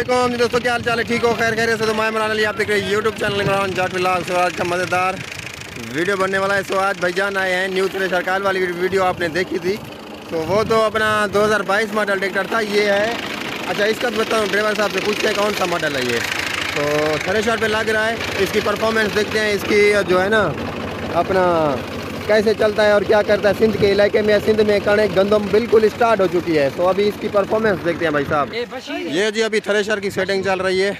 वालेकुम जी दोस्तों, क्या हाल चाल है? ठीक हो? खैर खैर से। तो मैं इमरान अली, आप देख रहे हैं YouTube channel Imran Jat vlog. So आज का मज़ेदार वीडियो बनने वाला है। सो आज भाईजान आए हैं न्यू थ्रेशर काल वाली वीडियो आपने देखी थी। तो वो तो अपना 2022 मॉडल ट्रैक्टर था। ये है, अच्छा इसका तो बताऊँ, ड्राइवर साहब से पूछते हैं कौन सा मॉडल है ये। तो थ्रेशर पे लग रहा है, इसकी परफॉर्मेंस देखते हैं, इसकी जो है ना अपना कैसे चलता है और क्या करता है। सिंध के इलाके में, सिंध में कणक गंदम बिल्कुल स्टार्ट हो चुकी है। तो अभी इसकी परफॉर्मेंस देखते हैं भाई साहब। ये जी अभी थ्रेशर की सेटिंग चल रही है,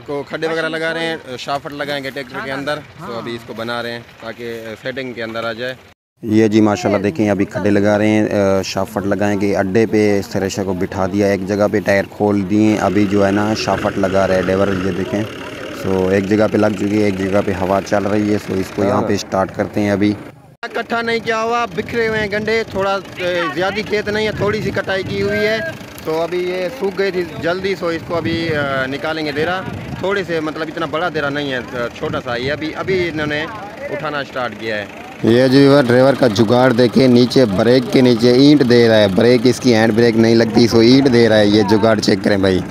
को खड्डे वगैरह लगा रहे हैं, शाफ्ट लगाएंगे ट्रैक्टर के अंदर। तो अभी इसको बना रहे हैं ताकि सेटिंग के अंदर आ जाए। ये जी माशाल्लाह देखें, अभी खड्डे लगा रहे हैं, शाफ्ट लगाएंगे। अड्डे पे थ्रेशर को बिठा दिया, एक जगह पे टायर खोल दिए, अभी जो है ना शाफ्ट लगा रहे हैं ड्राइवर। ये देखें, सो एक जगह पे लग चुकी है, एक जगह पे हवा चल रही है। सो इसको यहाँ पे स्टार्ट करते हैं। अभी इकट्ठा नहीं किया हुआ, बिखरे हुए हैं गंडे, थोड़ा ज़्यादा खेत नहीं है, थोड़ी सी कटाई की हुई है। तो अभी ये सूख गई थी जल्दी, सो इसको अभी निकालेंगे। देरा थोड़े से, मतलब इतना बड़ा देरा नहीं है, छोटा सा ही अभी अभी इन्होंने उठाना स्टार्ट किया है। ये जो ड्राइवर का जुगाड़ देखे, नीचे ब्रेक के नीचे ईंट दे रहा है, ब्रेक इसकी हैंड ब्रेक नहीं लगती, सो ईंट दे रहा है। ये जुगाड़ चेक करें भाई।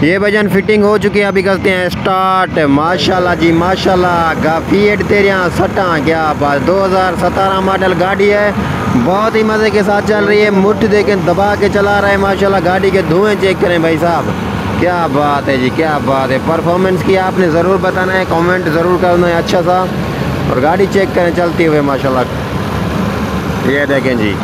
ये भजन फिटिंग हो चुकी है, अभी करते हैं स्टार्ट। माशाल्लाह जी माशाल्लाह, फीएट तेरिया सटा, क्या बात। 2017 मॉडल गाड़ी है, बहुत ही मज़े के साथ चल रही है। मुट्ठ देखें, दबा के चला रहा है माशाल्लाह। गाड़ी के धुएं चेक करें भाई साहब, क्या बात है जी, क्या बात है। परफॉर्मेंस की आपने ज़रूर बताना है, कमेंट ज़रूर करना है अच्छा सा। और गाड़ी चेक करें चलती हुए माशाल्लाह, ये देखें जी।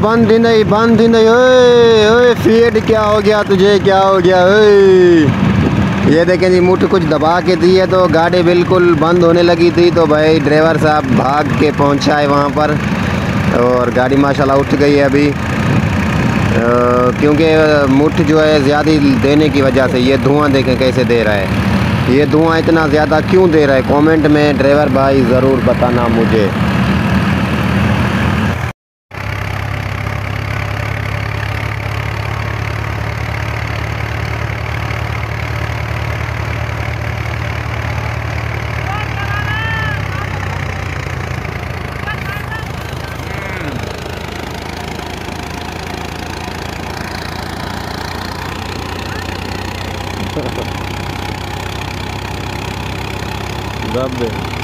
बंद ही नहीं, बंद ही नहीं। ओए ओए फीड, क्या हो गया तुझे, क्या हो गया? ओए ये देखें जी, मुठ कुछ दबा के दी है तो गाड़ी बिल्कुल बंद होने लगी थी। तो भाई ड्राइवर साहब भाग के पहुंचा है वहाँ पर और गाड़ी माशाल्लाह उठ गई है अभी, क्योंकि मुठ जो है ज़्यादा देने की वजह से ये धुआं देखें कैसे दे रहा है। ये धुआं इतना ज़्यादा क्यों दे रहा है, कमेंट में ड्राइवर भाई ज़रूर बताना मुझे। दब